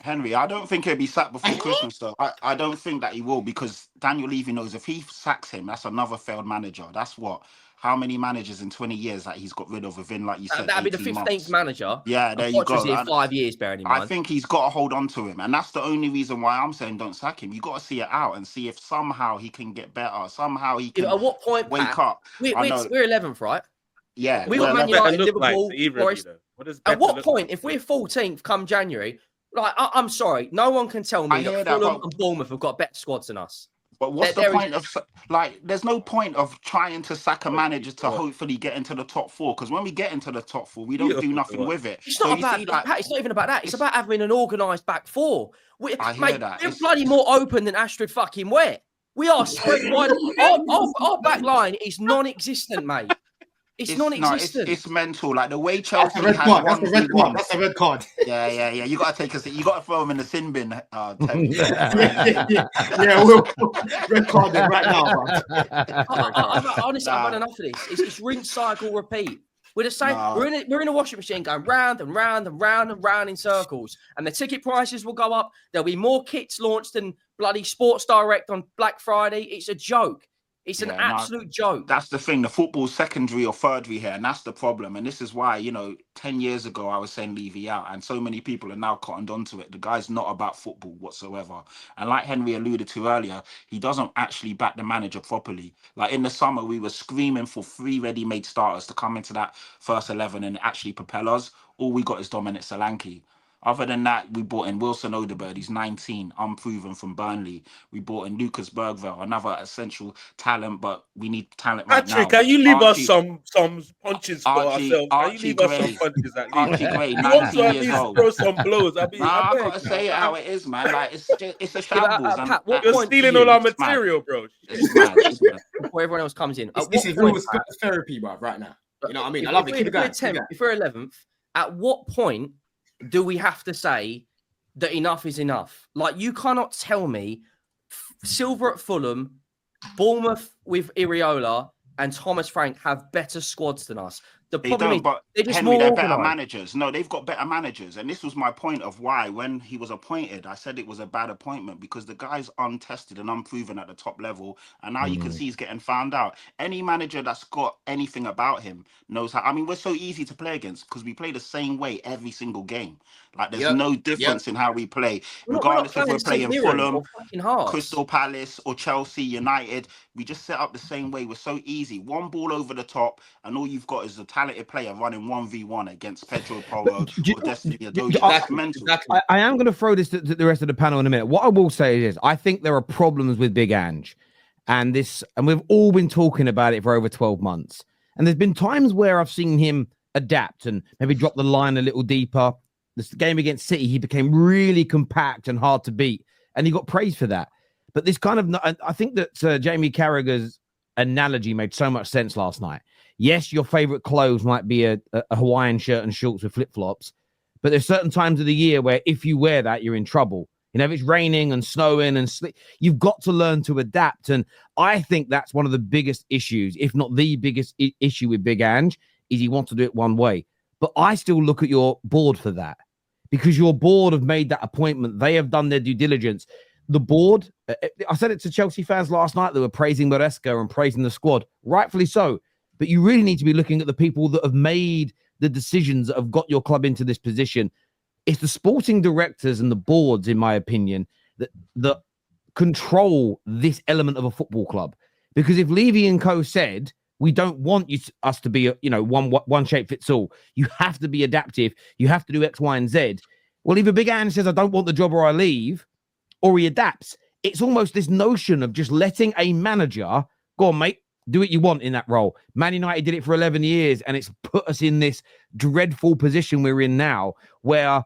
Henry, I don't think he'll be sacked before Christmas, though. I don't think that he will, because Daniel Levy knows if he sacks him, that's another failed manager. That's how many managers in 20 years that he's got rid of within, like you said, that'd be the 15th months. manager. Yeah, there you go. Here 5 years, bearing in mind. I think he's got to hold on to him, and that's the only reason why I'm saying don't sack him. You got to see it out and see if somehow he can get better. Somehow he can. At what point, wake Pat, up? We're 11th, right? Yeah, we got Man United, Liverpool, Forest. At what point, if we're 14th come January, like I'm sorry, no one can tell me that Fulham and Bournemouth have got better squads than us. But what's the point of, like, there's no point of trying to sack a manager to hopefully get into the top 4, because when we get into the top 4, we don't do nothing with it. It's not it's not even about that. It's about having an organised back 4. I hear that. We're bloody more open than Astrid fucking Wet. We are spread wide. Our back line is non-existent, mate. It's non-existent. It's mental. Like the way Chelsea That's a red card. That's a red card. Yeah. You got to take us. You got to throw him in the sin bin. Yeah. We'll red card it right now. Honestly, I've had enough of this. It's rinse, cycle, repeat. We're the same. No. We're in a washing machine going round and round and round and round in circles. And the ticket prices will go up. There'll be more kits launched than bloody Sports Direct on Black Friday. It's a joke. It's an absolute joke. That's the thing. The football's secondary or thirdary here, and that's the problem. And this is why, 10 years ago, I was saying Levy out, and so many people are now cottoned onto it. The guy's not about football whatsoever. And like Henry alluded to earlier, he doesn't actually back the manager properly. Like in the summer, we were screaming for 3 ready-made starters to come into that first 11 and actually propel us. All we got is Dominic Solanke. Other than that, we brought in Wilson Odegaard, he's 19, unproven from Burnley. We brought in Lucas Bergvall, another essential talent, but we need talent right now. Can you leave us some punches for ourselves? Can you leave us some punches at least? Archie Gray, 19 years old. Throw some blows. I gotta say it how it is, man. Like it's a shambles. Pat, you're stealing all our material, bro. It's mad. Before everyone else comes in. This is real therapy, bro, right now. You know what I mean? I love it. Keep it going. If we're 11th, at what point do we have to say that enough is enough? Like, you cannot tell me Silver at Fulham, Bournemouth with Iriola and Thomas Frank have better squads than us. The problem they're just Henry, more they're better managers. No, they've got better managers. And this was my point of why, when he was appointed, I said it was a bad appointment because the guy's untested and unproven at the top level. And now you can see he's getting found out. Any manager that's got anything about him knows how. I mean, we're so easy to play against because we play the same way every single game. Like, there's no difference in how we play. Regardless if we're playing Fulham, Crystal Palace, or Chelsea United, we just set up the same way. We're so easy. One ball over the top, and all you've got is a talented player running 1v1 against Pedro Porro or Destiny Adoji. I am going to throw this to the rest of the panel in a minute. What I will say is I think there are problems with Big Ange. And we've all been talking about it for over 12 months. And there's been times where I've seen him adapt and maybe drop the line a little deeper. This game against City, he became really compact and hard to beat, and he got praised for that. But this kind of, I think that Jamie Carragher's analogy made so much sense last night. Yes, your favorite clothes might be a Hawaiian shirt and shorts with flip-flops, but there's certain times of the year where if you wear that, you're in trouble. If it's raining and snowing and you've got to learn to adapt. And I think that's one of the biggest issues, if not the biggest issue with Big Ange, is he wants to do it one way. But I still look at your board for that, because your board have made that appointment. They have done their due diligence. The board, I said it to Chelsea fans last night, they were praising Maresca and praising the squad, rightfully so. But you really need to be looking at the people that have made the decisions that have got your club into this position. It's the sporting directors and the boards, in my opinion, that control this element of a football club. Because if Levy and co said, we don't want us to be, one shape fits all. You have to be adaptive. You have to do X, Y, and Z. Well, either Big Ange says, I don't want the job or I leave, or he adapts. It's almost this notion of just letting a manager, go on, mate, do what you want in that role. Man United did it for 11 years, and it's put us in this dreadful position we're in now, where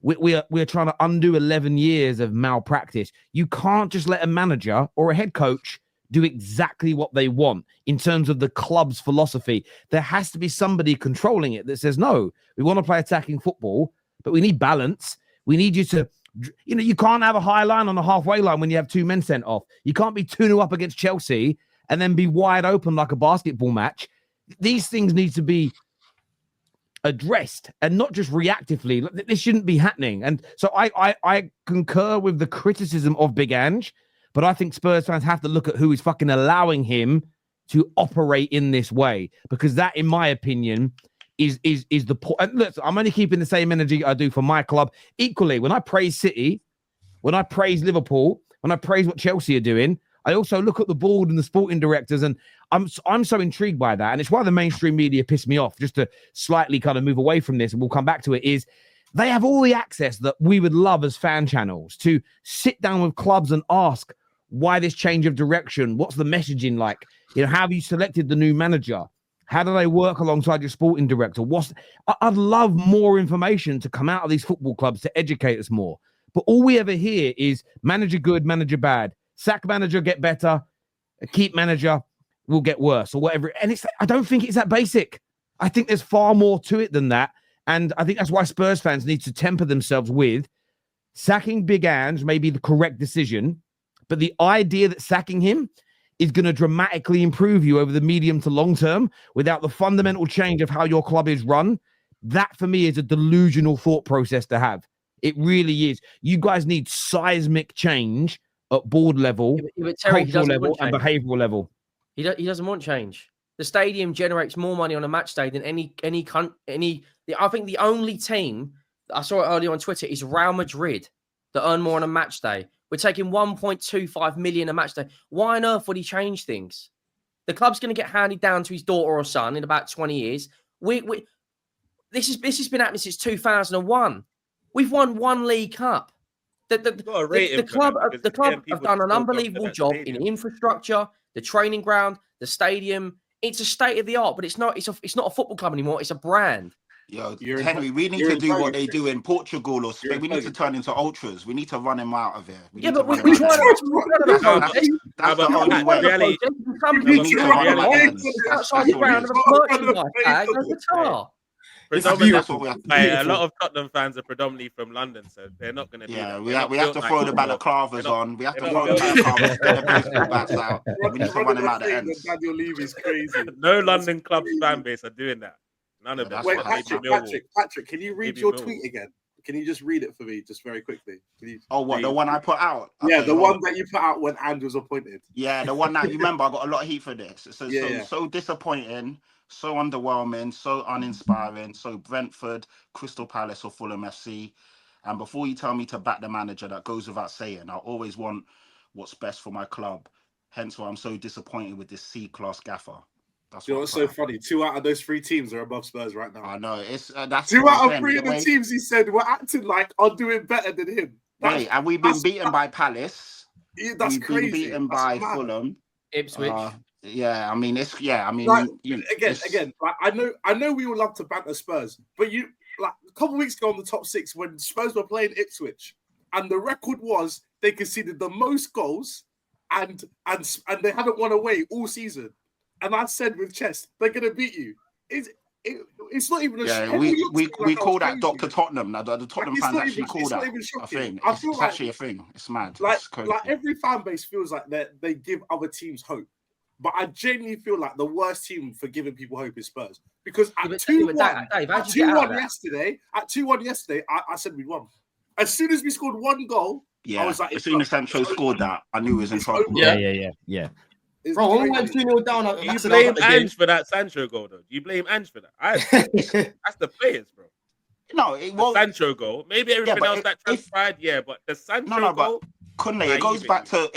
we're trying to undo 11 years of malpractice. You can't just let a manager or a head coach do exactly what they want in terms of the club's philosophy. There has to be somebody controlling it that says, no, we want to play attacking football, but we need balance. We need you to, you can't have a high line on the halfway line when you have 2 men sent off. You can't be 2-0 up against Chelsea and then be wide open like a basketball match. These things need to be addressed and not just reactively. This shouldn't be happening. And so I concur with the criticism of Big Ange, but I think Spurs fans have to look at who is fucking allowing him to operate in this way, because that, in my opinion, is the point. And look, I'm only keeping the same energy I do for my club. Equally, when I praise City, when I praise Liverpool, when I praise what Chelsea are doing, I also look at the board and the sporting directors, and I'm so intrigued by that. And it's why the mainstream media piss me off, just to slightly kind of move away from this, and we'll come back to it, is they have all the access that we would love as fan channels to sit down with clubs and ask, why this change of direction? What's the messaging like? How have you selected the new manager? How do they work alongside your sporting director? I'd love more information to come out of these football clubs to educate us more. But all we ever hear is manager good, manager bad. Sack manager, get better. Keep manager, will get worse, or whatever. And I don't think it's that basic. I think there's far more to it than that. And I think that's why Spurs fans need to temper themselves with sacking Big Ange may be the correct decision, but the idea that sacking him is going to dramatically improve you over the medium to long term without the fundamental change of how your club is run, that for me is a delusional thought process to have. It really is. You guys need seismic change at board level, Terry, cultural level, and behavioural level. He doesn't want change. The stadium generates more money on a match day than any. I think the only team, I saw it earlier on Twitter, is Real Madrid that earn more on a match day. We're taking 1.25 million a match day. Why on earth would he change things? The club's going to get handed down to his daughter or son in about 20 years. This has been happening since 2001. We've won one League Cup. The club have done an unbelievable job in infrastructure, the training ground, the stadium. It's a state of the art, but it's not a football club anymore. It's a brand. Yo, Henry, we need to do what they do in Portugal or Spain. We need to turn into ultras. We need to run him out of here. Yeah, but we try to. That's the only way. We need to run him outside the ground of a merchandise bag and a guitar. A lot of Tottenham fans are predominantly from London, so they're not going to do that. We have to throw the balaclavas on. We have to throw the balaclavas, get the baseball bats out. We need to run him out the ends. Daniel Levy is crazy. No London club fan base are doing that. None of them. Wait, Patrick, can you read your tweet again? Can you just read it for me, just very quickly? The one I put out? Yeah, the one that you put out when Ange was appointed. Yeah, the one that, you remember, I got a lot of heat for this. So disappointing, so underwhelming, so uninspiring. So Brentford, Crystal Palace or Fulham FC. And before you tell me to back the manager, that goes without saying. I always want what's best for my club. Hence why I'm so disappointed with this C-class gaffer. You know what's so funny? 2 out of those 3 teams are above Spurs right now. I know. That's 2 out of 3 of the teams he said were acting like are doing better than him. And we've been beaten by Palace. That's crazy. Been beaten by Fulham, Ipswich. Again. Like, I know we all love to banter Spurs, but a couple of weeks ago on the top 6 when Spurs were playing Ipswich, and the record was they conceded the most goals, and they haven't won away all season. And I said with chest, they're going to beat you. It's not even a shame. We call that Dr. Tottenham. Now, the Tottenham fans actually call that a thing. It's actually a thing. It's mad. Like every fan base feels like they give other teams hope. But I genuinely feel like the worst team for giving people hope is Spurs. Because at 2-1 yesterday, I said we'd won. As soon as we scored 1 goal, I was like... As soon as Sancho scored that, I knew he was in trouble. Yeah. Bro, we went 2-0 down. You blame Ange for that Sancho goal, though. You blame Ange for that. That's the players, bro. No, it was Sancho goal. Maybe everything else that transpired, but the Sancho goal. Kunle, it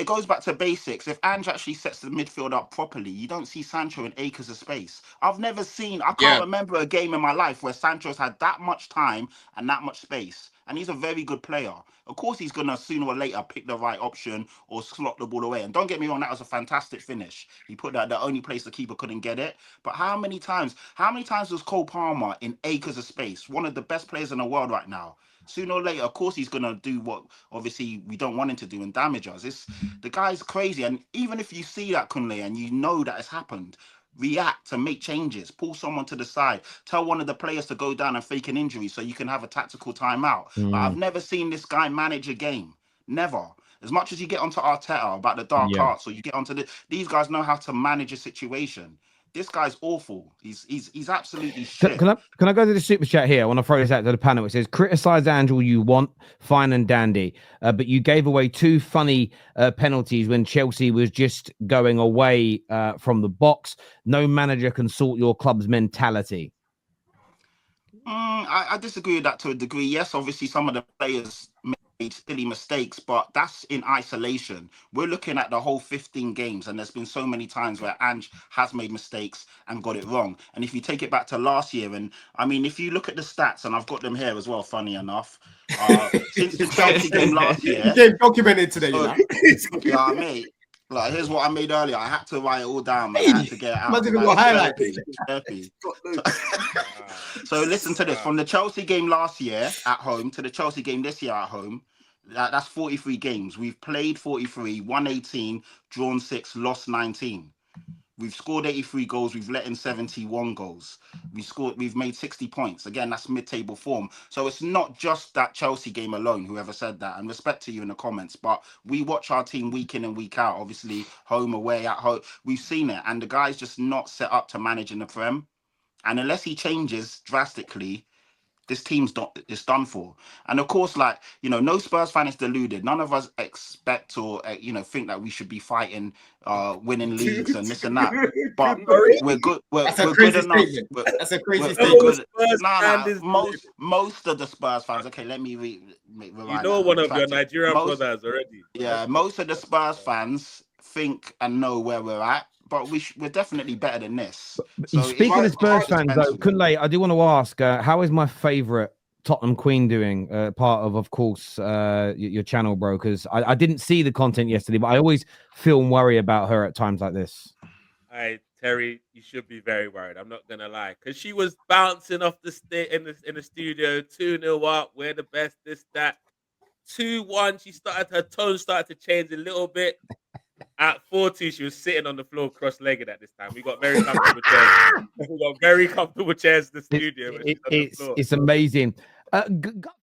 goes back to basics. If Ange actually sets the midfield up properly, you don't see Sancho in acres of space. I can't remember a game in my life where Sancho's had that much time and that much space. And he's a very good player. Of course, he's going to sooner or later pick the right option or slot the ball away. And don't get me wrong, that was a fantastic finish. He put that the only place the keeper couldn't get it. But how many times was Cole Palmer in acres of space? One of the best players in the world right now. Sooner or later, of course, he's going to do what obviously we don't want him to do and damage us. The guy's crazy. And even if you see that, Kunle, and you know that it's happened, react and make changes. Pull someone to the side. Tell one of the players to go down and fake an injury so you can have a tactical timeout. But I've never seen this guy manage a game. Never. As much as you get onto Arteta about the dark arts, or you get onto these guys know how to manage a situation. This guy's awful. He's absolutely shit. Can I go to the super chat here? I want to throw this out to the panel. It says, criticize Ange all you want, fine and dandy, but you gave away 2 funny penalties when Chelsea was just going away from the box. No manager can sort your club's mentality. I disagree with that to a degree. Yes, obviously some of the players made silly mistakes, but that's in isolation. We're looking at the whole 15 games, and there's been so many times where Ange has made mistakes and got it wrong. And if you take it back to last year, and I mean, if you look at the stats, and I've got them here as well, funny enough, since the Chelsea game last year, you get documented today, yeah, mate. Like, here's what I made earlier. I had to write it all down. I had to get it out. So listen to this. From the Chelsea game last year at home to the Chelsea game this year at home, that's 43 games. We've played 43, won 18, drawn 6, lost 19. We've scored 83 goals. We've let in 71 goals. We've made 60 points. Again, that's mid-table form. So it's not just that Chelsea game alone, whoever said that, and respect to you in the comments, but we watch our team week in and week out, obviously home, away, at home. We've seen it, and the guy's just not set up to manage in the Prem. And unless he changes drastically, this team's it's done for. And of course, like, you know, no Spurs fan is deluded. None of us expect or, think that we should be fighting, winning leagues and this and that. But we're good. We're good enough. That's a crazy statement. Most of the Spurs fans, okay, let me you know one of your Nigerian brothers already. Yeah, most of the Spurs fans think and know where we're at. But we're definitely better than this. So speaking of Spurs fans, though, Kunle, I do want to ask, how is my favourite Tottenham Queen doing? Part of course, your channel, bro, because I didn't see the content yesterday, but I always feel and worry about her at times like this. Hey, Terry, you should be very worried. I'm not going to lie. Because she was bouncing off the in the studio, 2-0 up, we're the best, this, that. 2-1, her tone started to change a little bit. At 40, she was sitting on the floor cross-legged at this time. We got very comfortable chairs. In the studio. It's amazing.